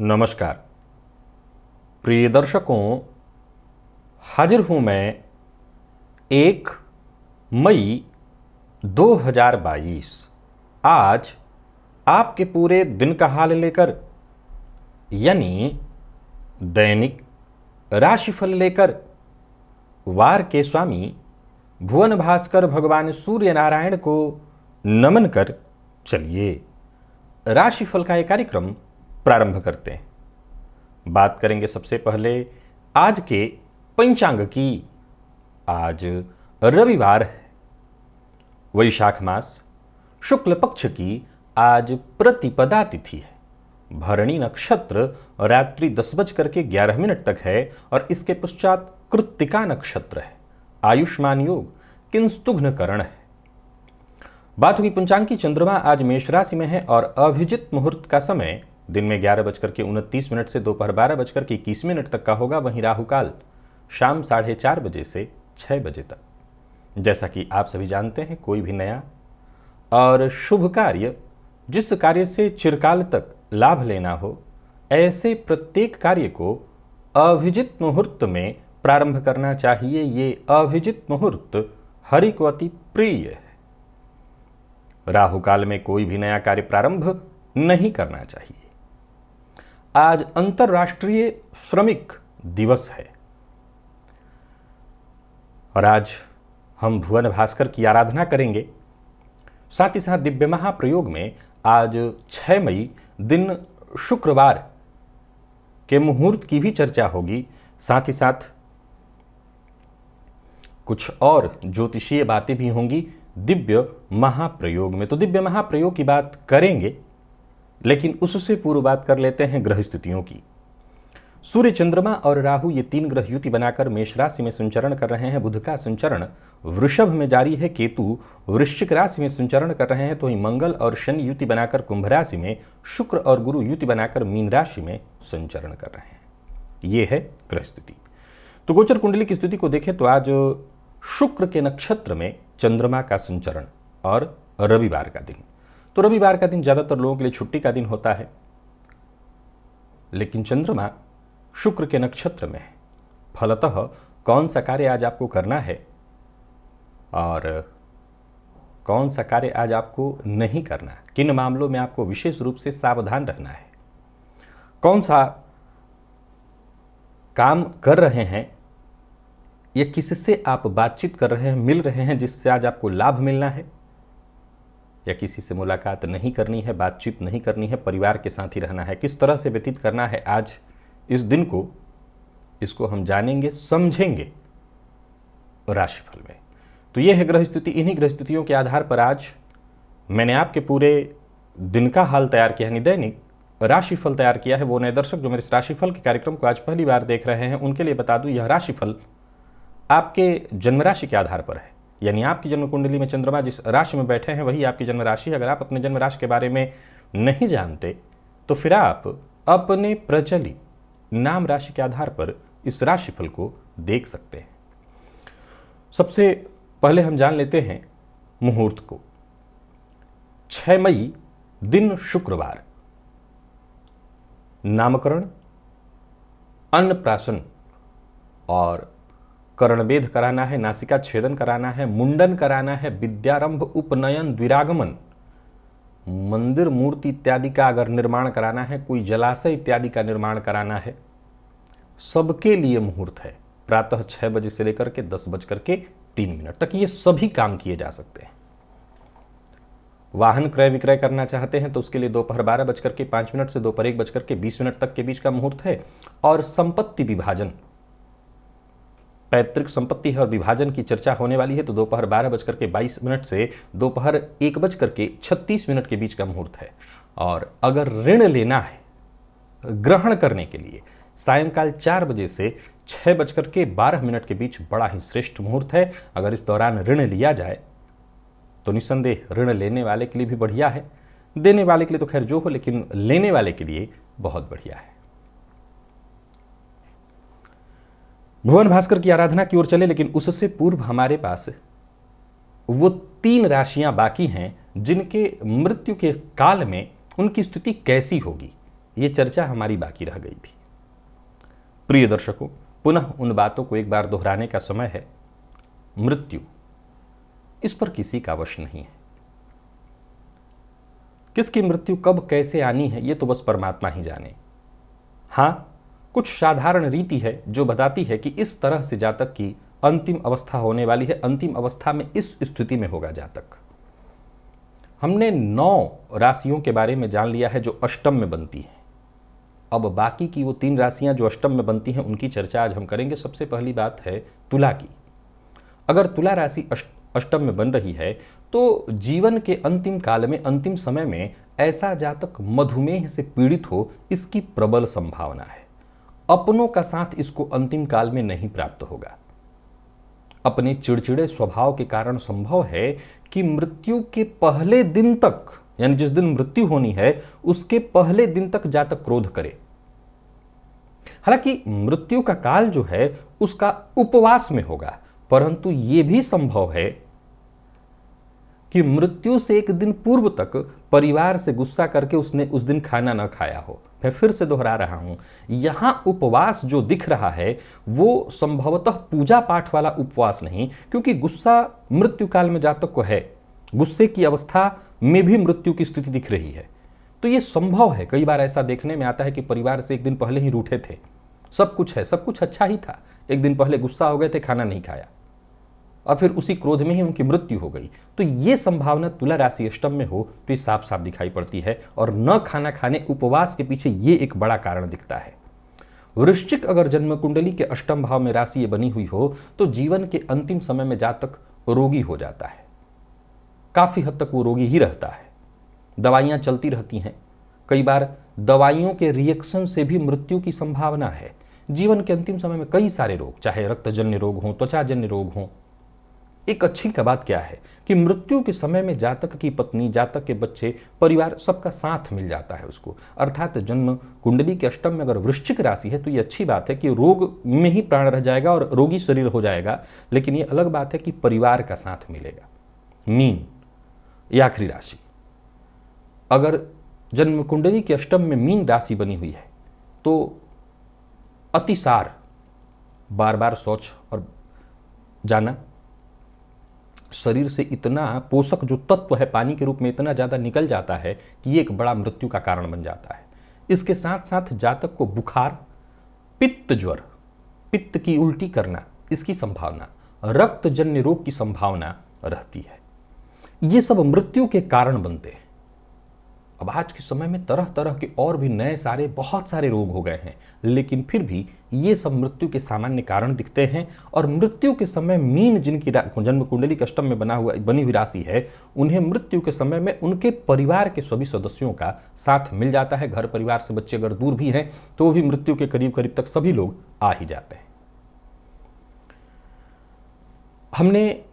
नमस्कार प्रिय दर्शकों, हाजिर हूं मैं 1 मई 2022 आज आपके पूरे दिन का हाल लेकर, यानी दैनिक राशिफल लेकर वार के स्वामी भुवन भास्कर भगवान सूर्य नारायण को नमन कर चलिए राशिफल का एक कार्यक्रम प्रारंभ करते हैं। बात करेंगे सबसे पहले आज के पंचांग की। आज रविवार है, वैशाख मास शुक्ल पक्ष की आज प्रतिपदा तिथि है। भरणी नक्षत्र रात्रि 10:11 तक है और इसके पश्चात कृत्तिका नक्षत्र है। आयुष्मान योग किंस्तुघ्न करण है। बात हुई पंचांग की। चंद्रमा आज मेष राशि में है और अभिजित मुहूर्त का समय दिन में 11:29 से दोपहर 12:21 तक का होगा। वहीं राहु काल शाम 4:30 बजे से 6 बजे तक। जैसा कि आप सभी जानते हैं, कोई भी नया और शुभ कार्य, जिस कार्य से चिरकाल तक लाभ लेना हो, ऐसे प्रत्येक कार्य को अभिजित मुहूर्त में प्रारंभ करना चाहिए। ये अभिजित मुहूर्त हरि को अति प्रिय है। राहु काल में कोई भी नया कार्य प्रारंभ नहीं करना चाहिए। आज अंतर्राष्ट्रीय श्रमिक दिवस है और आज हम भुवन भास्कर की आराधना करेंगे। साथ ही साथ दिव्य महाप्रयोग में आज 6 मई दिन शुक्रवार के मुहूर्त की भी चर्चा होगी। साथ ही साथ कुछ और ज्योतिषीय बातें भी होंगी दिव्य महाप्रयोग में। तो दिव्य महाप्रयोग की बात करेंगे, लेकिन उससे पूर्व बात कर लेते हैं ग्रह स्थितियों की। सूर्य, चंद्रमा और राहु ये 3 ग्रह युति बनाकर मेष राशि में संचरण कर रहे हैं। बुध का संचरण वृषभ में जारी है। केतु वृश्चिक राशि में संचरण कर रहे हैं। तो ही मंगल और शनि युति बनाकर कुंभ राशि में, शुक्र और गुरु युति बनाकर मीन राशि में संचरण कर रहे हैं। ये है ग्रह स्थिति। तो गोचर कुंडली की स्थिति को देखें तो आज शुक्र के नक्षत्र में चंद्रमा का संचरण और रविवार का दिन। तो रविवार का दिन ज़्यादातर लोगों के लिए छुट्टी का दिन होता है, लेकिन चंद्रमा शुक्र के नक्षत्र में है। फलतः कौन सा कार्य आज आपको करना है और कौन सा कार्य आज आपको नहीं करना है, किन मामलों में आपको विशेष रूप से सावधान रहना है, कौन सा काम कर रहे हैं या किससे आप बातचीत कर रहे हैं, मिल रहे हैं, जिससे आज आपको लाभ मिलना है, या किसी से मुलाकात नहीं करनी है, बातचीत नहीं करनी है, परिवार के साथ ही रहना है, किस तरह से व्यतीत करना है आज इस दिन को, इसको हम जानेंगे, समझेंगे राशिफल में। तो ये है ग्रह स्थिति। इन्हीं ग्रह स्थितियों के आधार पर आज मैंने आपके पूरे दिन का हाल तैयार किया, यानी दैनिक राशिफल तैयार किया है। वो नए दर्शक जो मेरे इस राशिफल के कार्यक्रम को आज पहली बार देख रहे हैं, उनके लिए बता दूं, यह राशिफल आपके जन्म राशि के आधार पर है। यानी आपकी जन्म कुंडली में चंद्रमा जिस राशि में बैठे हैं वही आपकी जन्म राशि है। अगर आप अपने जन्म राशि के बारे में नहीं जानते तो फिर आप अपने प्रचलित नाम राशि के आधार पर इस राशिफल को देख सकते हैं। सबसे पहले हम जान लेते हैं मुहूर्त को। 6 मई दिन शुक्रवार, नामकरण, अन्नप्राशन और कर्णवेध कराना है, नासिका छेदन कराना है, मुंडन कराना है, विद्यारंभ, उपनयन, द्विरागमन, मंदिर मूर्ति इत्यादि का अगर निर्माण कराना है, कोई जलाशय इत्यादि का निर्माण कराना है, सबके लिए मुहूर्त है। प्रातः 6 बजे से लेकर के 10:03 तक ये सभी काम किए जा सकते हैं। वाहन क्रय विक्रय करना चाहते हैं तो उसके लिए दोपहर 12:05 से दोपहर 1:20 तक के बीच का मुहूर्त है। और संपत्ति विभाजन, पैतृक संपत्ति है और विभाजन की चर्चा होने वाली है, तो दोपहर 12:22 से दोपहर 1:36 के बीच का मुहूर्त है। और अगर ऋण लेना है ग्रहण करने के लिए, सायंकाल 4 बजे से 6:12 के बीच बड़ा ही श्रेष्ठ मुहूर्त है। अगर इस दौरान ऋण लिया जाए तो निस्संदेह ऋण लेने वाले के लिए भी बढ़िया है, देने वाले के लिए तो खैर जो हो, लेकिन लेने वाले के लिए बहुत बढ़िया है। भुवन भास्कर की आराधना की ओर चले, लेकिन उससे पूर्व हमारे पास वो 3 राशियां बाकी हैं जिनके मृत्यु के काल में उनकी स्थिति कैसी होगी, ये चर्चा हमारी बाकी रह गई थी। प्रिय दर्शकों, पुनः उन बातों को एक बार दोहराने का समय है। मृत्यु, इस पर किसी का वश नहीं है। किसकी मृत्यु कब कैसे आनी है ये तो बस परमात्मा ही जाने। हाँ, कुछ साधारण रीति है जो बताती है कि इस तरह से जातक की अंतिम अवस्था होने वाली है, अंतिम अवस्था में इस स्थिति में होगा जातक। हमने 9 राशियों के बारे में जान लिया है जो अष्टम में बनती हैं। अब बाकी की वो 3 राशियां जो अष्टम में बनती हैं उनकी चर्चा आज हम करेंगे। सबसे पहली बात है तुला की। अगर तुला राशि अष्टम में बन रही है तो जीवन के अंतिम काल में, अंतिम समय में ऐसा जातक मधुमेह से पीड़ित हो, इसकी प्रबल संभावना है। अपनों का साथ इसको अंतिम काल में नहीं प्राप्त होगा। अपने चिड़चिड़े स्वभाव के कारण संभव है कि मृत्यु के पहले दिन तक, यानी जिस दिन मृत्यु होनी है उसके पहले दिन तक जातक क्रोध करे। हालांकि मृत्यु का काल जो है उसका उपवास में होगा, परंतु यह भी संभव है कि मृत्यु से एक दिन पूर्व तक परिवार से गुस्सा करके उसने उस दिन खाना न खाया हो। मैं फिर से दोहरा रहा हूं, यहां उपवास जो दिख रहा है वो संभवतः पूजा पाठ वाला उपवास नहीं, क्योंकि गुस्सा मृत्यु काल में जातक को है, गुस्से की अवस्था में भी मृत्यु की स्थिति दिख रही है। तो ये संभव है। कई बार ऐसा देखने में आता है कि परिवार से एक दिन पहले ही रूठे थे, सब कुछ है, सब कुछ अच्छा ही था, एक दिन पहले गुस्सा हो गए थे, खाना नहीं खाया और फिर उसी क्रोध में ही उनकी मृत्यु हो गई। तो ये संभावना तुला राशि अष्टम में हो तो ये साफ साफ दिखाई पड़ती है, और न खाना खाने, उपवास के पीछे ये एक बड़ा कारण दिखता है। वृश्चिक अगर जन्म कुंडली के अष्टम भाव में राशि ये बनी हुई हो तो जीवन के अंतिम समय में जातक रोगी हो जाता है, काफी हद तक वो रोगी ही रहता है। दवाइयां चलती रहती हैं, कई बार दवाइयों के रिएक्शन से भी मृत्यु की संभावना है। जीवन के अंतिम समय में कई सारे रोग, चाहे रक्तजन्य रोग हों, त्वचाजन्य रोग हों। एक अच्छी का बात क्या है कि मृत्यु के समय में जातक की पत्नी, जातक के बच्चे, परिवार सबका साथ मिल जाता है उसको। अर्थात जन्म कुंडली के अष्टम में अगर वृश्चिक राशि है तो ये अच्छी बात है कि रोग में ही प्राण रह जाएगा और रोगी शरीर हो जाएगा, लेकिन ये अलग बात है कि परिवार का साथ मिलेगा। मीन, ये आखिरी राशि, अगर जन्म कुंडली के अष्टम में मीन राशि बनी हुई है तो अतिसार, बार बार शौच और जाना, शरीर से इतना पोषक जो तत्व है पानी के रूप में इतना ज़्यादा निकल जाता है कि ये एक बड़ा मृत्यु का कारण बन जाता है। इसके साथ साथ जातक को बुखार, पित्त ज्वर, पित्त की उल्टी करना, इसकी संभावना, रक्तजन्य रोग की संभावना रहती है। ये सब मृत्यु के कारण बनते हैं। अब आज के समय में तरह तरह के और भी नए सारे बहुत सारे रोग हो गए हैं, लेकिन फिर भी ये सब मृत्यु के सामान्य कारण दिखते हैं। और मृत्यु के समय मीन जिनकी जन्म कुंडली के अष्टम में बनी हुई राशि है, उन्हें मृत्यु के समय में उनके परिवार के सभी सदस्यों का साथ मिल जाता है। घर परिवार से बच्चे अगर दूर भी हैं तो भी मृत्यु के करीब करीब तक सभी लोग आ ही जाते हैं। हमने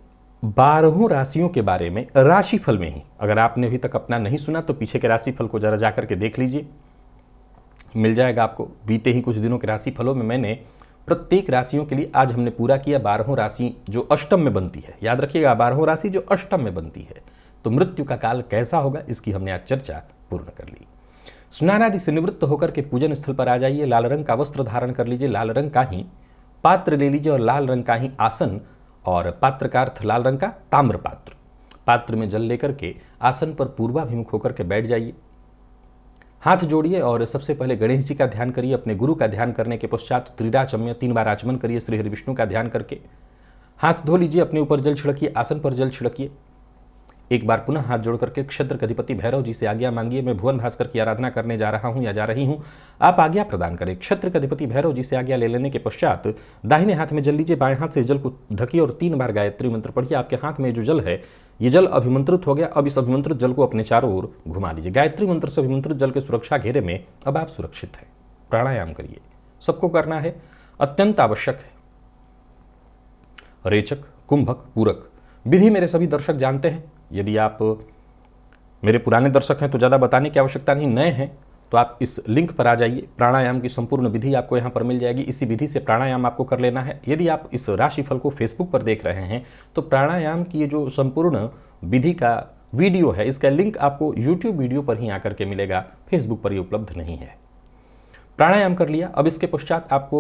12 राशियों के बारे में राशिफल में ही, अगर आपने अभी तक अपना नहीं सुना तो पीछे के राशिफल को जरा जाकर के देख लीजिए, मिल जाएगा आपको। बीते ही कुछ दिनों के राशिफलों में मैंने प्रत्येक राशियों के लिए, आज हमने पूरा किया 12 राशि जो अष्टम में बनती है। याद रखिएगा, 12 राशि जो अष्टम में बनती है। तो मृत्यु का काल कैसा होगा इसकी हमने आज चर्चा पूर्ण कर ली। स्नान आदि से निवृत्त होकर के पूजन स्थल पर आ जाइए, लाल रंग का वस्त्र धारण कर लीजिए, लाल रंग का ही पात्र ले लीजिए और लाल रंग का ही आसन, और पात्र का अर्थ लाल रंग का ताम्र पात्र, पात्र में जल लेकर के आसन पर पूर्वाभिमुख होकर के बैठ जाइए। हाथ जोड़िए और सबसे पहले गणेश जी का ध्यान करिए। अपने गुरु का ध्यान करने के पश्चात त्रिराचम्य 3 बार आचमन करिए श्री हरि विष्णु का ध्यान करके। हाथ धो लीजिए, अपने ऊपर जल छिड़किए, आसन पर जल छिड़किए। एक बार पुनः हाथ जोड़ करके क्षेत्र के अधिपति भैरव जी से आज्ञा मांगिए। मैं भुवन भास्कर की आराधना करने जा रहा हूं या जा रही हूं, आप आज्ञा प्रदान करें। क्षेत्र के अधिपति भैरव जी से आज्ञा ले लेने के पश्चात दाहिने हाथ में जल लीजिए, बाएं हाथ से जल को ढकिए और 3 बार गायत्री मंत्र पढ़िए। आपके हाथ में जो जल है ये जल अभिमंत्रित हो गया। अब इस अभिमंत्रित जल को अपने चारों ओर घुमा लीजिए। गायत्री मंत्र से अभिमंत्रित जल के सुरक्षा घेरे में अब आप सुरक्षित हैं। प्राणायाम करिए, सबको करना है, अत्यंत आवश्यक है। रेचक, कुंभक, पूरक विधि मेरे सभी दर्शक जानते हैं। यदि आप मेरे पुराने दर्शक हैं तो ज़्यादा बताने की आवश्यकता नहीं, नए हैं तो आप इस लिंक पर आ जाइए। प्राणायाम की संपूर्ण विधि आपको यहाँ पर मिल जाएगी। इसी विधि से प्राणायाम आपको कर लेना है। यदि आप इस राशिफल को फेसबुक पर देख रहे हैं तो प्राणायाम की ये जो संपूर्ण विधि का वीडियो है, इसका लिंक आपको यूट्यूब वीडियो पर ही आकर के मिलेगा, फेसबुक पर ये उपलब्ध नहीं है। प्राणायाम कर लिया। अब इसके पश्चात आपको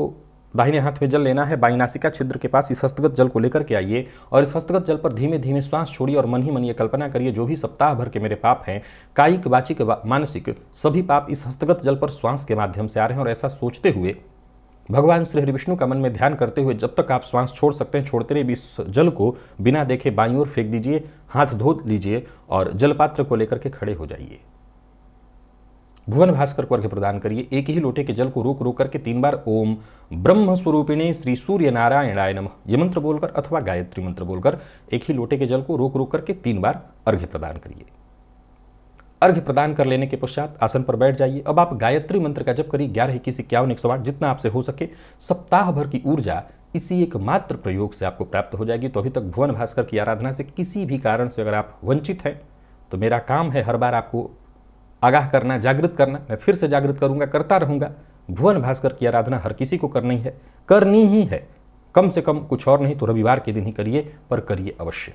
दाहिने हाथ में जल लेना है, बाईं नासिका छिद्र के पास इस हस्तगत जल को लेकर के आइए और इस हस्तगत जल पर धीमे धीमे श्वास छोड़िए और मन ही मन ये कल्पना करिए जो भी सप्ताह भर के मेरे पाप हैं, कायिक, वाचिक, मानसिक, सभी पाप इस हस्तगत जल पर श्वास के माध्यम से आ रहे हैं। और ऐसा सोचते हुए भगवान श्री हरि विष्णु का मन में ध्यान करते हुए जब तक आप श्वास छोड़ सकते हैं छोड़ते रहिए। इस जल को बिना देखे बाईं ओर फेंक दीजिए, हाथ धो लीजिए और जलपात्र को लेकर के खड़े हो जाइए। भुवन भास्कर को अर्घ्य प्रदान करिए। एक ही लोटे के जल को रोक रोक करके 3 बार ओम ब्रह्म स्वरूपिणे श्री सूर्य नारायणाय नमः ये मंत्र बोलकर अथवा गायत्री मंत्र बोलकर एक ही लोटे के जल को रोक रोक करके 3 बार अर्घ्य प्रदान करिए। अर्घ्य प्रदान कर लेने के पश्चात आसन पर बैठ जाइए। अब आप गायत्री मंत्र का जप करिए 11 21 51 108 जितना आपसे हो सके। सप्ताह भर की ऊर्जा इसी एक मात्र प्रयोग से आपको प्राप्त हो जाएगी। तो अभी तक भुवन भास्कर की आराधना से किसी भी कारण से अगर आप वंचित हैं तो मेरा काम है हर बार आपको आगाह करना, जागृत करना। मैं फिर से जागृत करूंगा, करता रहूंगा। भुवन भास्कर की आराधना हर किसी को करनी ही है। कम से कम कुछ और नहीं तो रविवार के दिन ही करिए, पर करिए अवश्य।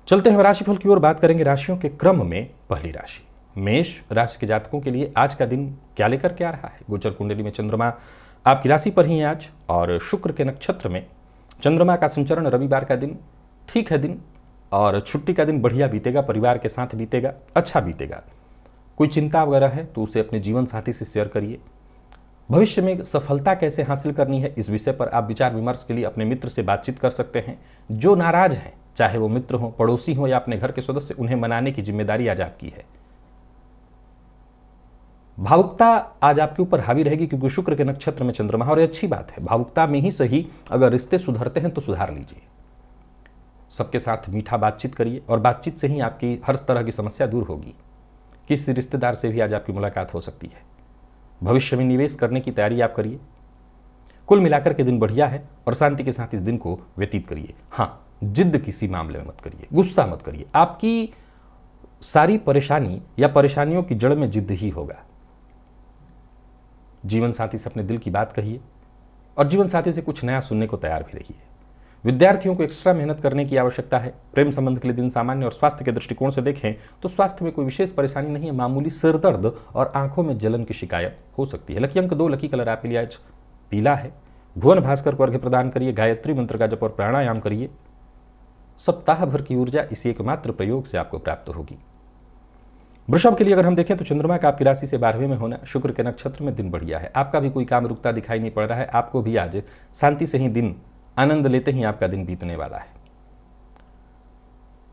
चलते हैं राशिफल की ओर, बात करेंगे राशियों के क्रम में। पहली राशि मेष राशि के जातकों के लिए आज का दिन क्या लेकर के आ रहा है। गोचर कुंडली में चंद्रमा आपकी राशि पर ही है आज और शुक्र के नक्षत्र में चंद्रमा का संचरण। रविवार का दिन ठीक है दिन और छुट्टी का दिन बढ़िया बीतेगा, परिवार के साथ बीतेगा, अच्छा बीतेगा। कोई चिंता वगैरह है तो उसे अपने जीवन साथी से शेयर करिए। भविष्य में सफलता कैसे हासिल करनी है इस विषय पर आप विचार विमर्श के लिए अपने मित्र से बातचीत कर सकते हैं। जो नाराज हैं, चाहे वो मित्र हो, पड़ोसी हो या अपने घर के सदस्य, उन्हें मनाने की जिम्मेदारी आज आपकी है। भावुकता आज आपके ऊपर हावी रहेगी क्योंकि शुक्र के नक्षत्र में चंद्रमा, और अच्छी बात है। भावुकता में ही सही अगर रिश्ते सुधरते हैं तो सुधार लीजिए। सबके साथ मीठा बातचीत करिए और बातचीत से ही आपकी हर तरह की समस्या दूर होगी। किसी रिश्तेदार से भी आज आपकी मुलाकात हो सकती है। भविष्य में निवेश करने की तैयारी आप करिए। कुल मिलाकर के दिन बढ़िया है और शांति के साथ इस दिन को व्यतीत करिए। हाँ, जिद्द किसी मामले में मत करिए, गुस्सा मत करिए। आपकी सारी परेशानी या परेशानियों की जड़ में जिद्द ही होगा। जीवन साथी से अपने दिल की बात कहिए और जीवन साथी से कुछ नया सुनने को तैयार भी रहिए। विद्यार्थियों को एक्स्ट्रा मेहनत करने की आवश्यकता है। प्रेम संबंध के लिए दिन सामान्य और स्वास्थ्य के दृष्टिकोण से देखें तो स्वास्थ्य में कोई विशेष परेशानी नहीं है। मामूली सिरदर्द और आंखों में जलन की शिकायत हो सकती है। लकी अंक 2, लकी कलर आपके लिए आज पीला है। भुवन भास्कर को अर्घ्य प्रदान करिए, गायत्री मंत्र का जप और प्राणायाम करिए। सप्ताह भर की ऊर्जा इसी एकमात्र प्रयोग से आपको प्राप्त होगी। वृषभ के लिए अगर हम देखें तो चंद्रमा का आपकी राशि से 12वें में होना, शुक्र के नक्षत्र में दिन बढ़िया है। आपका भी कोई काम रुकता दिखाई नहीं पड़ रहा है। आपको भी आज शांति से ही दिन, आनंद लेते ही आपका दिन बीतने वाला है।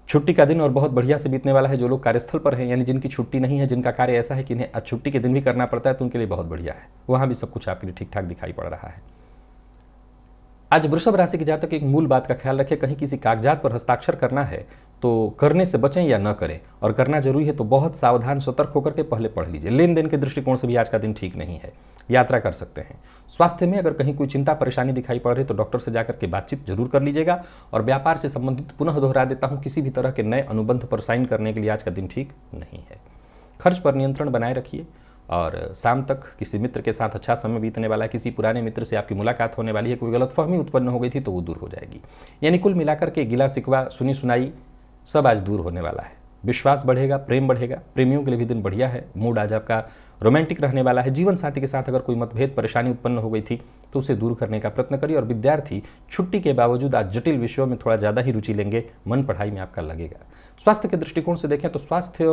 छुट्टी का दिन और बहुत बढ़िया से बीतने वाला है। जो लोग कार्यस्थल पर हैं, यानी जिनकी छुट्टी नहीं है, जिनका कार्य ऐसा है कि इन्हें छुट्टी के दिन भी करना पड़ता है, तो उनके लिए बहुत बढ़िया है। वहां भी सब कुछ आपके लिए ठीक ठाक दिखाई पड़ रहा है। आज वृषभ राशि के जातक एक मूल बात का ख्याल रखें, कहीं किसी कागजात पर हस्ताक्षर करना है तो करने से बचें या न करें, और करना जरूरी है तो बहुत सावधान सतर्क होकर के पहले पढ़ लीजिए। लेन देन के दृष्टिकोण से भी आज का दिन ठीक नहीं है। यात्रा कर सकते हैं। स्वास्थ्य में अगर कहीं कोई चिंता परेशानी दिखाई पड़ रही तो डॉक्टर से जाकर के बातचीत जरूर कर लीजिएगा। और व्यापार से संबंधित पुनः दोहरा देता हूं, किसी भी तरह के नए अनुबंध पर साइन करने के लिए आज का दिन ठीक नहीं है। खर्च पर नियंत्रण बनाए रखिए और शाम तक किसी मित्र के साथ अच्छा समय बीतने वाला है। किसी पुराने मित्र से आपकी मुलाकात होने वाली है। कोई गलतफहमी उत्पन्न हो गई थी तो वो दूर हो जाएगी। यानी कुल मिलाकर के गिला शिकवा, सुनी सुनाई सब आज दूर होने वाला है। विश्वास बढ़ेगा, प्रेम बढ़ेगा। प्रेमियों के लिए भी दिन बढ़िया है। मूड आज आपका रोमांटिक रहने वाला है। जीवन साथी के साथ अगर कोई मतभेद परेशानी उत्पन्न हो गई थी तो उसे दूर करने का प्रयत्न करिए। और विद्यार्थी छुट्टी के बावजूद आज जटिल विषयों में थोड़ा ज़्यादा ही रुचि लेंगे, मन पढ़ाई में आपका लगेगा। स्वास्थ्य के दृष्टिकोण से देखें तो स्वास्थ्य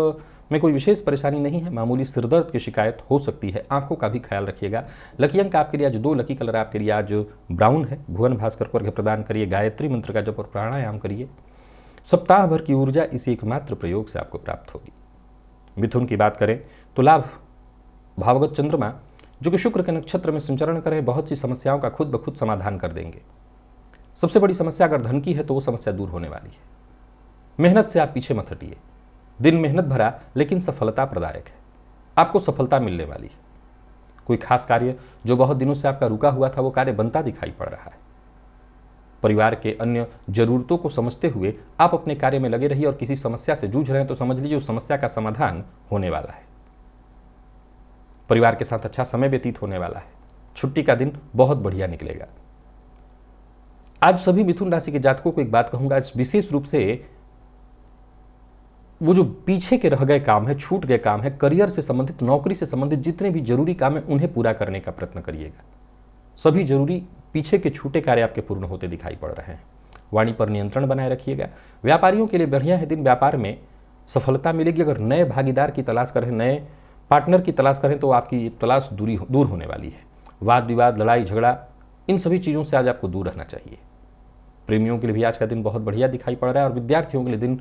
में कोई विशेष परेशानी नहीं है। मामूली सिरदर्द की शिकायत हो सकती है। आंखों का भी ख्याल रखिएगा। लकी अंक आपके लिए आज 2, लकी कलर आपके लिए आज ब्राउन है। भुवन भास्कर को अर्घ्य प्रदान करिए, गायत्री मंत्र का जप और प्राणायाम करिए। सप्ताह भर की ऊर्जा इसी एकमात्र प्रयोग से आपको प्राप्त होगी। मिथुन की बात करें तो लाभ भावगत चंद्रमा जो कि शुक्र के नक्षत्र में संचरण करें, बहुत सी समस्याओं का खुद ब खुद समाधान कर देंगे। सबसे बड़ी समस्या अगर धन की है तो वो समस्या दूर होने वाली है। मेहनत से आप पीछे मत हटिए। दिन मेहनत भरा लेकिन सफलता प्रदायक है। आपको सफलता मिलने वाली है। कोई खास कार्य जो बहुत दिनों से आपका रुका हुआ था वो कार्य बनता दिखाई पड़ रहा है। परिवार के अन्य जरूरतों को समझते हुए आप अपने कार्य में लगे रहिए। और किसी समस्या से जूझ रहे हैं तो समझ लीजिए उस समस्या का समाधान होने वाला है। परिवार के साथ अच्छा समय व्यतीत होने वाला है। छुट्टी का दिन बहुत बढ़िया निकलेगा। आज सभी मिथुन राशि के जातकों को एक बात कहूंगा, आज विशेष रूप से वो जो पीछे के रह गए काम है, छूट गए काम है, करियर से संबंधित, नौकरी से संबंधित जितने भी जरूरी काम है उन्हें पूरा करने का प्रयत्न करिएगा। सभी जरूरी पीछे के छूटे कार्य आपके पूर्ण होते दिखाई पड़ रहे हैं। वाणी पर नियंत्रण बनाए रखिएगा। व्यापारियों के लिए बढ़िया है दिन, व्यापार में सफलता मिलेगी। अगर नए भागीदार की तलाश करें, नए पार्टनर की तलाश करें तो आपकी तलाश दूर होने वाली है। वाद विवाद, लड़ाई झगड़ा, इन सभी चीज़ों से आज आपको दूर रहना चाहिए। प्रेमियों के लिए भी आज का दिन बहुत बढ़िया दिखाई पड़ रहा है और विद्यार्थियों के लिए दिन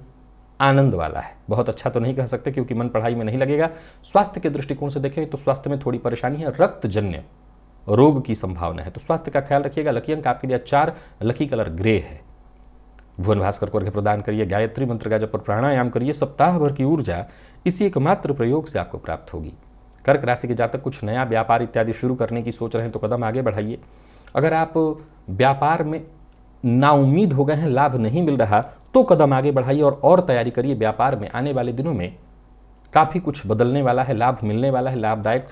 आनंद वाला है। बहुत अच्छा तो नहीं कह सकते क्योंकि मन पढ़ाई में नहीं लगेगा। स्वास्थ्य के दृष्टिकोण से देखें तो स्वास्थ्य में थोड़ी परेशानी है, रक्तजन्य रोग की संभावना है, तो स्वास्थ्य का ख्याल रखिएगा। लकी अंक आपके लिए 4, लकी कलर ग्रे है। भुवन भास्कर को अर्घ्य प्रदान करिए, गायत्री मंत्र का जप और प्राणायाम करिए। सप्ताह भर की ऊर्जा इसी एकमात्र प्रयोग से आपको प्राप्त होगी। कर्क राशि के जातक कुछ नया व्यापार इत्यादि शुरू करने की सोच रहे हैं तो कदम आगे बढ़ाइए। अगर आप व्यापार में नाउम्मीद हो गए हैं, लाभ नहीं मिल रहा, तो कदम आगे बढ़ाइए और तैयारी करिए। व्यापार में आने वाले दिनों में काफ़ी कुछ बदलने वाला है, लाभ मिलने वाला है, लाभदायक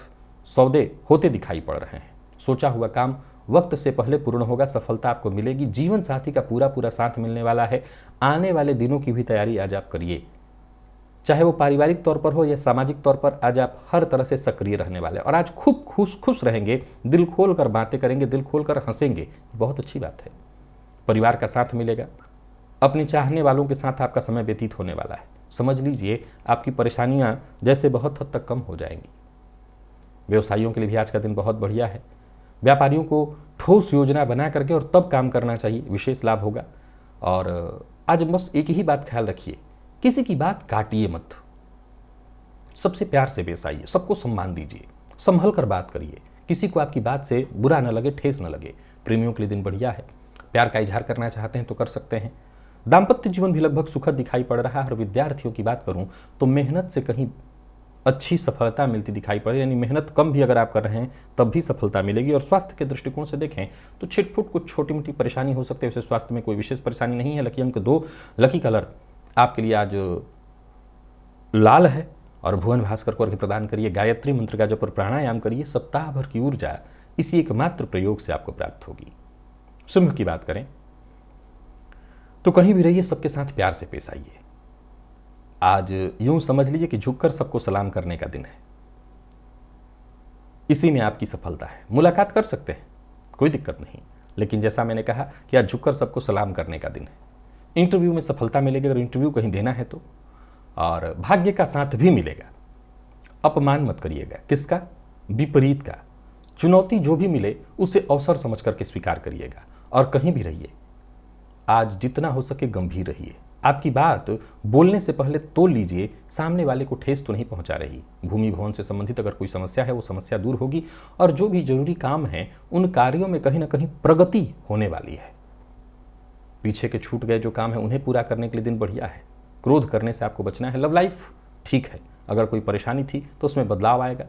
सौदे होते दिखाई पड़ रहे हैं। सोचा हुआ काम वक्त से पहले पूर्ण होगा, सफलता आपको मिलेगी। जीवन साथी का पूरा साथ मिलने वाला है। आने वाले दिनों की भी तैयारी आज आप करिए, चाहे वो पारिवारिक तौर पर हो या सामाजिक तौर पर। आज आप हर तरह से सक्रिय रहने वाले और आज खूब खुश रहेंगे, दिल खोल कर बातें करेंगे, दिल खोल कर हंसेंगे, बहुत अच्छी बात है। परिवार का साथ मिलेगा, अपने चाहने वालों के साथ आपका समय व्यतीत होने वाला है। समझ लीजिए आपकी परेशानियां जैसे बहुत हद तक कम हो जाएंगी। व्यवसायियों के लिए भी आज का दिन बहुत बढ़िया है। व्यापारियों को ठोस योजना बना करके और तब काम करना चाहिए, विशेष लाभ होगा। और आज बस एक ही बात ख्याल रखिए, किसी की बात काटिए मत, सबसे प्यार से पेश आइए, सबको सम्मान दीजिए, संभल कर बात करिए, किसी को आपकी बात से बुरा न लगे, ठेस न लगे। प्रेमियों के लिए दिन बढ़िया है। प्यार का इजहार करना चाहते हैं तो कर सकते हैं। दाम्पत्य जीवन भी लगभग सुखद दिखाई पड़ रहा है। और विद्यार्थियों की बात करूं तो मेहनत से कहीं अच्छी सफलता मिलती दिखाई पड़े, यानी मेहनत कम भी अगर आप कर रहे हैं तब भी सफलता मिलेगी। और स्वास्थ्य के दृष्टिकोण से देखें तो छिटपुट कुछ छोटी मोटी परेशानी हो सकती है, वैसे स्वास्थ्य में कोई विशेष परेशानी नहीं है। लकी अंक 2, लकी कलर आपके लिए आज लाल है। और भुवन भास्कर को अर्घ्य प्रदान करिए, गायत्री मंत्र का जप और प्राणायाम करिए। सप्ताह भर की ऊर्जा इसी एकमात्र प्रयोग से आपको प्राप्त होगी। सिंह की बात करें तो कहीं भी रहिए, सबके साथ प्यार से पेश आइए। आज यूं समझ लीजिए कि झुककर सबको सलाम करने का दिन है, इसी में आपकी सफलता है। मुलाकात कर सकते हैं, कोई दिक्कत नहीं, लेकिन जैसा मैंने कहा कि आज झुककर सबको सलाम करने का दिन है। इंटरव्यू में सफलता मिलेगी अगर इंटरव्यू कहीं देना है तो, और भाग्य का साथ भी मिलेगा। अपमान मत करिएगा, किसका? विपरीत का। चुनौती जो भी मिले उसे अवसर समझ करके स्वीकार करिएगा। और कहीं भी रहिए, आज जितना हो सके गंभीर रहिए। आपकी बात बोलने से पहले तोल लीजिए, सामने वाले को ठेस तो नहीं पहुंचा रही। भूमि भवन से संबंधित अगर कोई समस्या है वो समस्या दूर होगी। और जो भी जरूरी काम है उन कार्यों में कहीं ना कहीं प्रगति होने वाली है। पीछे के छूट गए जो काम है उन्हें पूरा करने के लिए दिन बढ़िया है। क्रोध करने से आपको बचना है। लव लाइफ ठीक है, अगर कोई परेशानी थी तो उसमें बदलाव आएगा।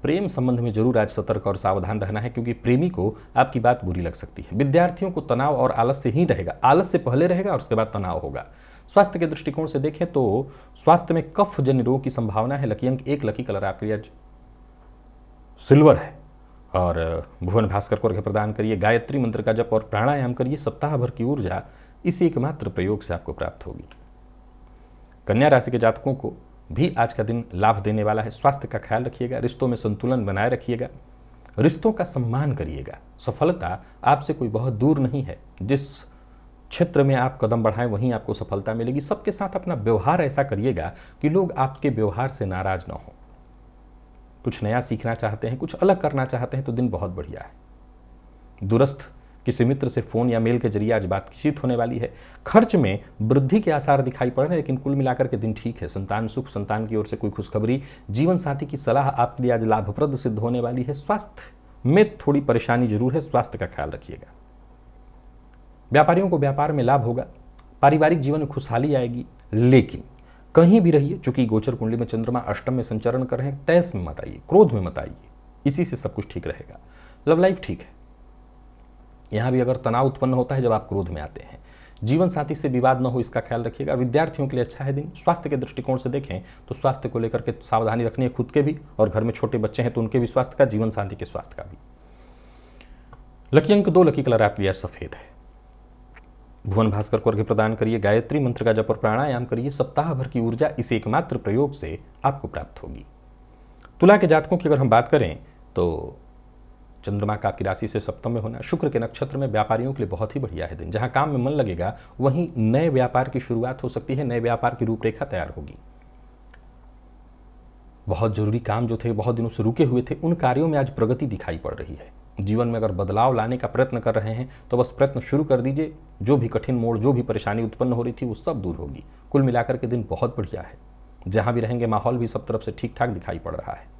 प्रेम संबंध में जरूर आज सतर्क और सावधान रहना है, क्योंकि प्रेमी को आपकी बात बुरी लग सकती है। विद्यार्थियों को तनाव और आलस्य ही रहेगा, आलस्य पहले रहेगा और उसके बाद तनाव होगा। स्वास्थ्य के दृष्टिकोण से देखें तो स्वास्थ्य में कफ जन्य रोग की संभावना है। लकी अंक 1, लकी कलर आपके लिए सिल्वर है। और भुवन भास्कर को अर्घ्य प्रदान करिए, गायत्री मंत्र का जप और प्राणायाम करिए। सप्ताह भर की ऊर्जा इसी एकमात्र प्रयोग से आपको प्राप्त होगी। कन्या राशि के जातकों को भी आज का दिन लाभ देने वाला है। स्वास्थ्य का ख्याल रखिएगा, रिश्तों में संतुलन बनाए रखिएगा, रिश्तों का सम्मान करिएगा। सफलता आपसे कोई बहुत दूर नहीं है। जिस क्षेत्र में आप कदम बढ़ाएं वहीं आपको सफलता मिलेगी। सबके साथ अपना व्यवहार ऐसा करिएगा कि लोग आपके व्यवहार से नाराज ना हो। कुछ नया सीखना चाहते हैं, कुछ अलग करना चाहते हैं तो दिन बहुत बढ़िया है। दूरस्थ किसी मित्र से फोन या मेल के जरिए आज बातचीत होने वाली है। खर्च में वृद्धि के आसार दिखाई पड़ रहे हैं, लेकिन कुल मिलाकर के दिन ठीक है। संतान सुख, संतान की ओर से कोई खुशखबरी, जीवन साथी की सलाह आपके लिए आज लाभप्रद सिद्ध होने वाली है। स्वास्थ्य में थोड़ी परेशानी जरूर है, स्वास्थ्य का ख्याल रखिएगा। व्यापारियों को व्यापार में लाभ होगा, पारिवारिक जीवन में खुशहाली आएगी। लेकिन कहीं भी रहिए, चूंकि गोचर कुंडली में चंद्रमा अष्टम में संचरण कर रहे हैं, तैस में मत आइए, क्रोध में मत आइए, इसी से सब कुछ ठीक रहेगा। लव लाइफ ठीक है, यहां भी अगर तनाव उत्पन्न होता है जब आप क्रोध में आते हैं। जीवन साथी से विवाद न हो, इसका ख्याल रखिएगा। विद्यार्थियों के लिए अच्छा है दिन। स्वास्थ्य के दृष्टिकोण से देखें तो स्वास्थ्य को लेकर के सावधानी रखनी है, खुद के भी, और घर में छोटे बच्चे हैं तो उनके भी स्वास्थ्य का, जीवन साथी के स्वास्थ्य का भी। लकी अंक 2, लकी कलर आपके लिए सफेद है। भुवन भास्कर को अर्घ्य प्रदान करिए, गायत्री मंत्र का जप और प्राणायाम करिए। सप्ताह भर की ऊर्जा इस एकमात्र प्रयोग से आपको प्राप्त होगी। तुला के जातकों की अगर हम बात करें तो चंद्रमा का आपकी राशि से सप्तम में होना, शुक्र के नक्षत्र में व्यापारियों के लिए बहुत ही बढ़िया है दिन। जहां काम में मन लगेगा वहीं नए व्यापार की शुरुआत हो सकती है, नए व्यापार की रूपरेखा तैयार होगी। बहुत जरूरी काम जो थे, बहुत दिनों से रुके हुए थे, उन कार्यों में आज प्रगति दिखाई पड़ रही है। जीवन में अगर बदलाव लाने का प्रयत्न कर रहे हैं तो बस प्रयत्न शुरू कर दीजिए। जो भी कठिन मोड़, जो भी परेशानी उत्पन्न हो रही थी वो सब दूर होगी। कुल मिलाकर के दिन बहुत बढ़िया है। जहां भी रहेंगे माहौल भी सब तरफ से ठीक ठाक दिखाई पड़ रहा है।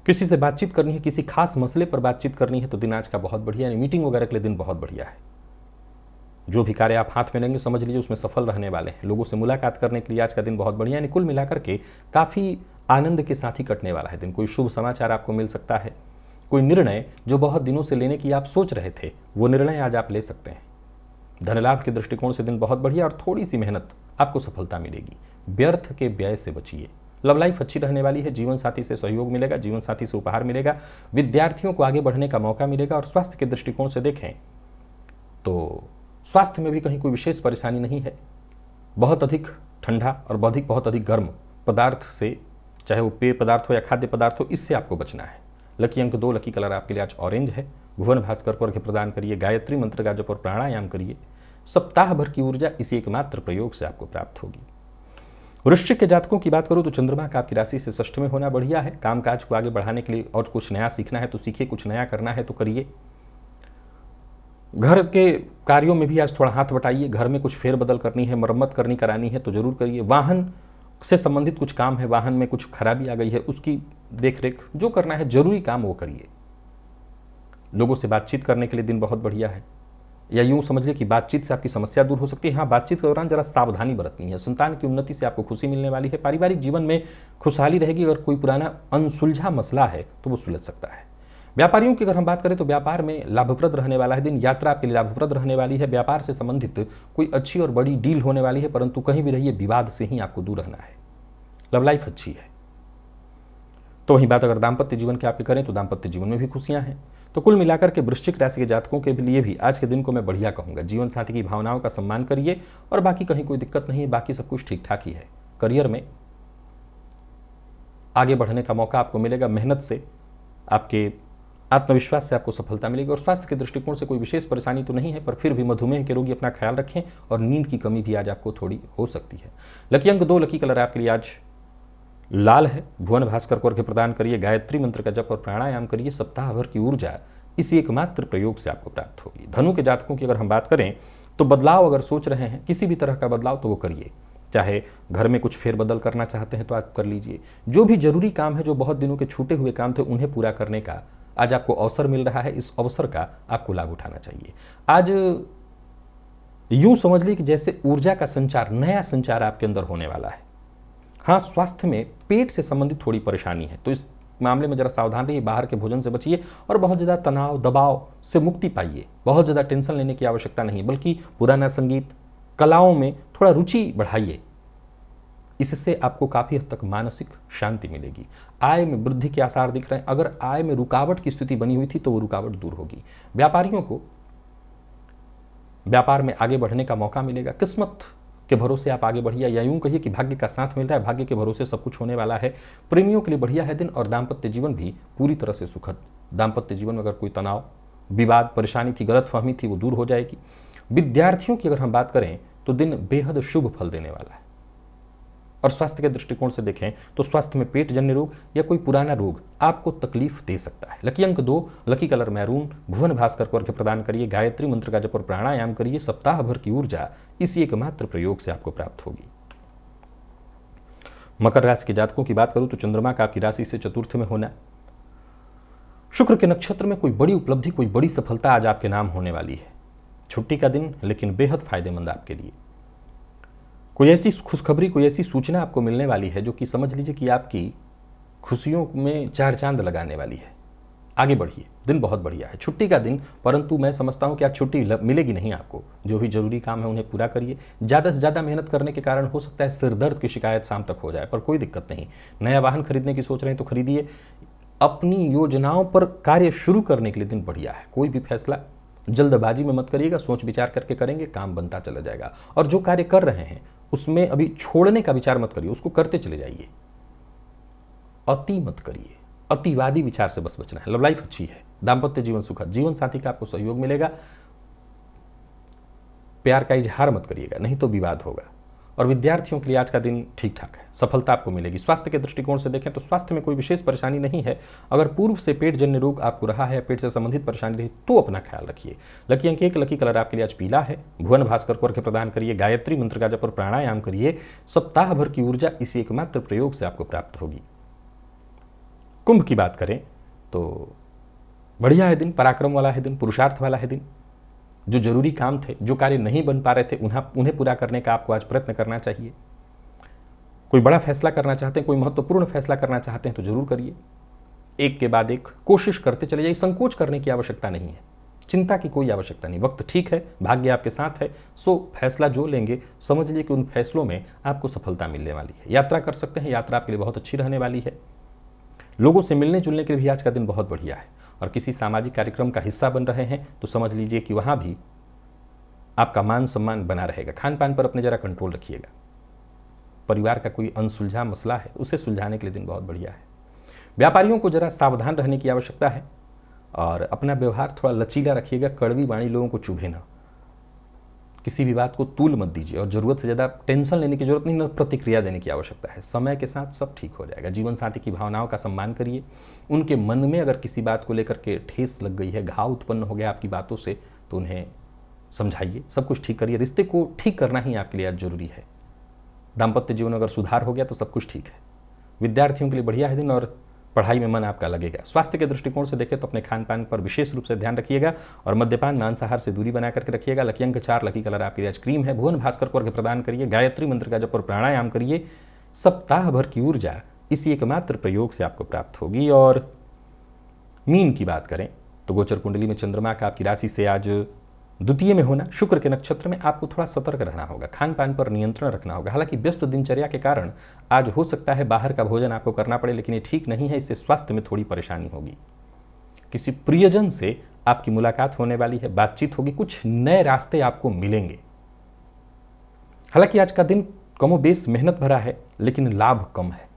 किसी से बातचीत करनी है, किसी खास मसले पर बातचीत करनी है तो दिन आज का बहुत बढ़िया है। मीटिंग वगैरह के लिए दिन बहुत बढ़िया है। जो भी कार्य आप हाथ में लेंगे समझ लीजिए उसमें सफल रहने वाले हैं। लोगों से मुलाकात करने के लिए आज का दिन बहुत बढ़िया है। कुल मिलाकर के काफ़ी आनंद के साथ ही कटने वाला है दिन। कोई शुभ समाचार आपको मिल सकता है। कोई निर्णय जो बहुत दिनों से लेने की आप सोच रहे थे वो निर्णय आज आप ले सकते हैं। धन लाभ के दृष्टिकोण से दिन बहुत बढ़िया और थोड़ी सी मेहनत आपको सफलता मिलेगी। व्यर्थ के व्यय से बचिए। लव लाइफ अच्छी रहने वाली है। जीवन साथी से सहयोग मिलेगा, जीवन साथी से उपहार मिलेगा, विद्यार्थियों को आगे बढ़ने का मौका मिलेगा। और स्वास्थ्य के दृष्टिकोण से देखें तो स्वास्थ्य में भी कहीं कोई विशेष परेशानी नहीं है। बहुत अधिक ठंडा और बहुत अधिक गर्म पदार्थ से, चाहे वो पेय पदार्थ हो या खाद्य पदार्थ हो, इससे आपको बचना है। लकी अंक 2, लकी कलर आपके लिए आज ऑरेंज है। भुवन भास्कर को अर्घ्य प्रदान करिए, गायत्री मंत्र का जप और प्राणायाम करिए। सप्ताह भर की ऊर्जा इसी एकमात्र प्रयोग से आपको प्राप्त होगी। वृश्चिक के जातकों की बात करूं तो चंद्रमा का आपकी राशि से षष्ठ में होना बढ़िया है। कामकाज को आगे बढ़ाने के लिए और कुछ नया सीखना है तो सीखिए, कुछ नया करना है तो करिए। घर के कार्यों में भी आज थोड़ा हाथ बटाइए। घर में कुछ फेरबदल करनी है, मरम्मत करानी है तो जरूर करिए। वाहन से संबंधित कुछ काम है, वाहन में कुछ खराबी आ गई है, उसकी देखरेख जो करना है, जरूरी काम वो करिए। लोगों से बातचीत करने के लिए दिन बहुत बढ़िया है। या यूं समझ लें कि बातचीत से आपकी समस्या दूर हो सकती है। हाँ, बातचीत के दौरान जरा सावधानी बरतनी है। संतान की उन्नति से आपको खुशी मिलने वाली है। पारिवारिक जीवन में खुशहाली रहेगी। अगर कोई पुराना अनसुलझा मसला है तो वो सुलझ सकता है। व्यापारियों की अगर हम बात करें तो व्यापार में लाभप्रद रहने वाला है दिन। यात्रा आपके लिए लाभप्रद रहने वाली है। व्यापार से संबंधित कोई अच्छी और बड़ी डील होने वाली है, परंतु कहीं भी रहिए विवाद से ही आपको दूर रहना है। लव लाइफ अच्छी है। तो वहीं बात अगर दाम्पत्य जीवन की आपकी करें तो दाम्पत्य जीवन में भी खुशियां हैं। तो कुल मिलाकर के वृश्चिक राशि के जातकों के लिए भी आज के दिन को मैं बढ़िया कहूंगा। जीवन साथी की भावनाओं का सम्मान करिए और बाकी कहीं कोई दिक्कत नहीं है, बाकी सब कुछ ठीक ठाक ही है। करियर में आगे बढ़ने का मौका आपको मिलेगा। मेहनत से, आपके आत्मविश्वास से आपको सफलता मिलेगी। और स्वास्थ्य के दृष्टिकोण से कोई विशेष परेशानी तो नहीं है, पर फिर भी मधुमेह के रोगी अपना ख्याल रखें और नींद की कमी भी आज आपको थोड़ी हो सकती है। लकी अंक 2, लकी कलर आपके लिए आज लाल है। भुवन भास्कर को अर्घ्य प्रदान करिए, गायत्री मंत्र का जप और प्राणायाम करिए। सप्ताह भर की ऊर्जा इसी एकमात्र प्रयोग से आपको प्राप्त होगी। धनु के जातकों की अगर हम बात करें तो बदलाव अगर सोच रहे हैं, किसी भी तरह का बदलाव, तो वो करिए। चाहे घर में कुछ फेरबदल करना चाहते हैं तो आज कर लीजिए। जो भी जरूरी काम है, जो बहुत दिनों के छूटे हुए काम थे, उन्हें पूरा करने का आज आपको अवसर मिल रहा है। इस अवसर का आपको लाभ उठाना चाहिए। आज यूं समझ लीजिए कि जैसे ऊर्जा का संचार, नया संचार आपके अंदर होने वाला है। हाँ, स्वास्थ्य में पेट से संबंधित थोड़ी परेशानी है तो इस मामले में जरा सावधान रहिए। बाहर के भोजन से बचिए और बहुत ज़्यादा तनाव, दबाव से मुक्ति पाइए। बहुत ज़्यादा टेंशन लेने की आवश्यकता नहीं, बल्कि पुराना संगीत, कलाओं में थोड़ा रुचि बढ़ाइए। इससे आपको काफ़ी हद तक मानसिक शांति मिलेगी। आय में वृद्धि के आसार दिख रहे हैं। अगर आय में रुकावट की स्थिति बनी हुई थी तो वो रुकावट दूर होगी। व्यापारियों को व्यापार में आगे बढ़ने का मौका मिलेगा। किस्मत के भरोसे आप आगे बढ़िए, या यूं कहिए कि भाग्य का साथ मिल रहा है। भाग्य के भरोसे सब कुछ होने वाला है। प्रेमियों के लिए बढ़िया है दिन और दाम्पत्य जीवन भी पूरी तरह से सुखद। दाम्पत्य जीवन में अगर कोई तनाव, विवाद, परेशानी थी, गलतफहमी थी, वो दूर हो जाएगी। विद्यार्थियों की अगर हम बात करें तो दिन बेहद शुभ फल देने वाला है। और स्वास्थ्य के दृष्टिकोण से देखें तो स्वास्थ्य में पेट जन्य रोग या कोई पुराना रोग आपको तकलीफ दे सकता है। लकी अंक 2, लकी कलर मैरून। भुवन भास्कर को अर्घ्य प्रदान करिए, गायत्री मंत्र का जप और प्राणायाम करिए। सप्ताह भर की ऊर्जा इसी एकमात्र प्रयोग से आपको प्राप्त होगी। मकर राशि के जातकों की बात करूं तो चंद्रमा का आपकी राशि से चतुर्थ में होना, शुक्र के नक्षत्र में कोई बड़ी उपलब्धि, कोई बड़ी सफलता आज आपके नाम होने वाली है। छुट्टी का दिन लेकिन बेहद फायदेमंद आपके लिए। कोई ऐसी खुशखबरी, कोई ऐसी सूचना आपको मिलने वाली है जो कि समझ लीजिए कि आपकी खुशियों में चार चांद लगाने वाली है। आगे बढ़िए, दिन बहुत बढ़िया है। छुट्टी का दिन, परंतु मैं समझता हूं कि आज छुट्टी मिलेगी नहीं आपको। जो भी जरूरी काम है उन्हें पूरा करिए। ज़्यादा से ज़्यादा मेहनत करने के कारण हो सकता है सिर दर्द की शिकायत शाम तक हो जाए, पर कोई दिक्कत नहीं। नया वाहन खरीदने की सोच रहे हैं तो खरीदिए। अपनी योजनाओं पर कार्य शुरू करने के लिए दिन बढ़िया है। कोई भी फैसला जल्दबाजी में मत करिएगा, सोच विचार करके करेंगे, काम बनता चला जाएगा। और जो कार्य कर रहे हैं उसमें अभी छोड़ने का विचार मत करिए, उसको करते चले जाइए। अति मत करिए, अतिवादी विचार से बस बचना है। लव लाइफ अच्छी है, दाम्पत्य जीवन सुखद, जीवन साथी का आपको सहयोग मिलेगा। प्यार का इजहार मत करिएगा, नहीं तो विवाद होगा। और विद्यार्थियों के लिए आज का दिन ठीक ठाक है, सफलता आपको मिलेगी। स्वास्थ्य के दृष्टिकोण से देखें तो स्वास्थ्य में कोई विशेष परेशानी नहीं है। अगर पूर्व से पेट जन्य रोग आपको रहा है, पेट से संबंधित परेशानी रही, तो अपना ख्याल रखिए। लकी अंक 1, लकी कलर आपके लिए आज पीला है। भुवन भास्कर को अर्घ्य प्रदान करिए, गायत्री मंत्र का जप और प्राणायाम करिए। सप्ताह भर की ऊर्जा इसी एकमात्र प्रयोग से आपको प्राप्त होगी। कुंभ की बात करें तो बढ़िया है दिन, पराक्रम वाला है दिन, पुरुषार्थ वाला है दिन। जो जरूरी काम थे, जो कार्य नहीं बन पा रहे थे, उन्हें पूरा करने का आपको आज प्रयत्न करना चाहिए। कोई बड़ा फैसला करना चाहते हैं, कोई महत्वपूर्ण फैसला करना चाहते हैं तो जरूर करिए। एक के बाद एक कोशिश करते चले जाइए, संकोच करने की आवश्यकता नहीं है, चिंता की कोई आवश्यकता नहीं। वक्त ठीक है, भाग्य आपके साथ है, सो फैसला जो लेंगे समझ लीजिए कि उन फैसलों में आपको सफलता मिलने वाली है। यात्रा कर सकते हैं, यात्रा आपके लिए बहुत अच्छी रहने वाली है। लोगों से मिलने जुलने के लिए भी आज का दिन बहुत बढ़िया है। और किसी सामाजिक कार्यक्रम का हिस्सा बन रहे हैं तो समझ लीजिए कि वहाँ भी आपका मान सम्मान बना रहेगा। खान पान पर अपने जरा कंट्रोल रखिएगा। परिवार का कोई अनसुलझा मसला है, उसे सुलझाने के लिए दिन बहुत बढ़िया है। व्यापारियों को जरा सावधान रहने की आवश्यकता है और अपना व्यवहार थोड़ा लचीला रखिएगा। कड़वी वाणी लोगों को चुभे ना, किसी भी बात को तूल मत दीजिए और जरूरत से ज़्यादा टेंशन लेने की जरूरत नहीं, न प्रतिक्रिया देने की आवश्यकता है। समय के साथ सब ठीक हो जाएगा। जीवन साथी की भावनाओं का सम्मान करिए। उनके मन में अगर किसी बात को लेकर के ठेस लग गई है, घाव उत्पन्न हो गया आपकी बातों से, तो उन्हें समझाइए, सब कुछ ठीक करिए। रिश्ते को ठीक करना ही आपके लिए आज जरूरी है। दाम्पत्य जीवन अगर सुधार हो गया तो सब कुछ ठीक है। विद्यार्थियों के लिए बढ़िया है दिन और पढ़ाई में मन आपका लगेगा। स्वास्थ्य के दृष्टिकोण से देखें तो अपने खान पान पर विशेष रूप से ध्यान रखिएगा और मद्यपान मांसाहार से दूरी बना करके रखिएगा। लकी अंक 4, लकी कलर आपके लिए आज क्रीम है। भुवन भास्कर को अर्घ्य प्रदान करिए, गायत्री मंत्र का जप और प्राणायाम करिए। सप्ताह भर की ऊर्जा इसी एकमात्र प्रयोग से आपको प्राप्त होगी। और मीन की बात करें तो गोचर कुंडली में चंद्रमा का आपकी राशि से आज द्वितीय में होना, शुक्र के नक्षत्र में, आपको थोड़ा सतर्क रहना होगा। खान पान पर नियंत्रण रखना होगा। हालांकि व्यस्त दिनचर्या के कारण आज हो सकता है बाहर का भोजन आपको करना पड़े, लेकिन ये ठीक नहीं है। इससे स्वास्थ्य में थोड़ी परेशानी होगी। किसी प्रियजन से आपकी मुलाकात होने वाली है, बातचीत होगी, कुछ नए रास्ते आपको मिलेंगे। हालांकि आज का दिन कमोबेश मेहनत भरा है, लेकिन लाभ कम है।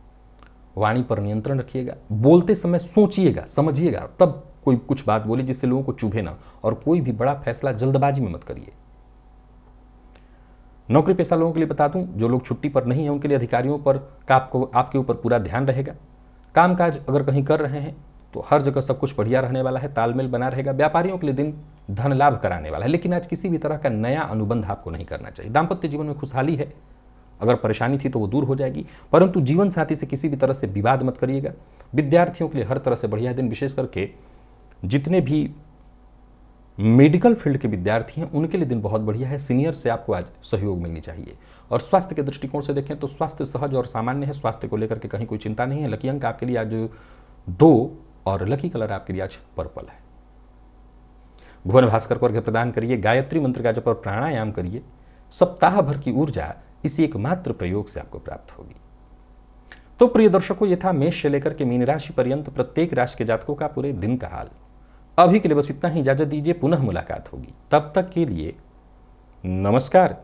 वाणी पर नियंत्रण रखिएगा। बोलते समय सोचिएगा, समझिएगा, तब कोई कुछ बात बोले जिससे लोगों को चुभे ना। और कोई भी बड़ा फैसला जल्दबाजी में मत करिए। नौकरी पेशा लोगों के लिए बता दूं, जो लोग छुट्टी पर नहीं है उनके लिए अधिकारियों पर का आपके ऊपर पूरा ध्यान रहेगा। कामकाज अगर कहीं कर रहे हैं तो हर जगह सब कुछ बढ़िया रहने वाला है, तालमेल बना रहेगा। व्यापारियों के लिए दिन धन लाभ कराने वाला है, लेकिन आज किसी भी तरह का नया अनुबंध आपको नहीं करना चाहिए। दाम्पत्य जीवन में खुशहाली है, अगर परेशानी थी तो वो दूर हो जाएगी, परंतु जीवन साथी से किसी भी तरह से विवाद मत करिएगा। विद्यार्थियों के लिए हर तरह से बढ़िया दिन, विशेष करके जितने भी मेडिकल फील्ड के विद्यार्थी हैं उनके लिए दिन बहुत बढ़िया है। सीनियर से आपको आज सहयोग मिलनी चाहिए। और स्वास्थ्य के दृष्टिकोण से देखें तो स्वास्थ्य सहज और सामान्य है। स्वास्थ्य को लेकर के कहीं कोई चिंता नहीं है। लकी अंक आपके लिए आज 2 और लकी कलर आपके लिए आज पर्पल है। भुवन भास्कर को अर्घ्य प्रदान करिए, गायत्री मंत्र का जप और प्राणायाम करिए। सप्ताह भर की ऊर्जा इसी एकमात्र प्रयोग से आपको प्राप्त होगी। तो प्रिय दर्शकों, ये था मेष से लेकर के मीन राशि पर्यंत प्रत्येक राशि के जातकों का पूरे दिन का हाल। अभी के लिए बस इतना ही, इजाजत दीजिए, पुनः मुलाकात होगी। तब तक के लिए नमस्कार।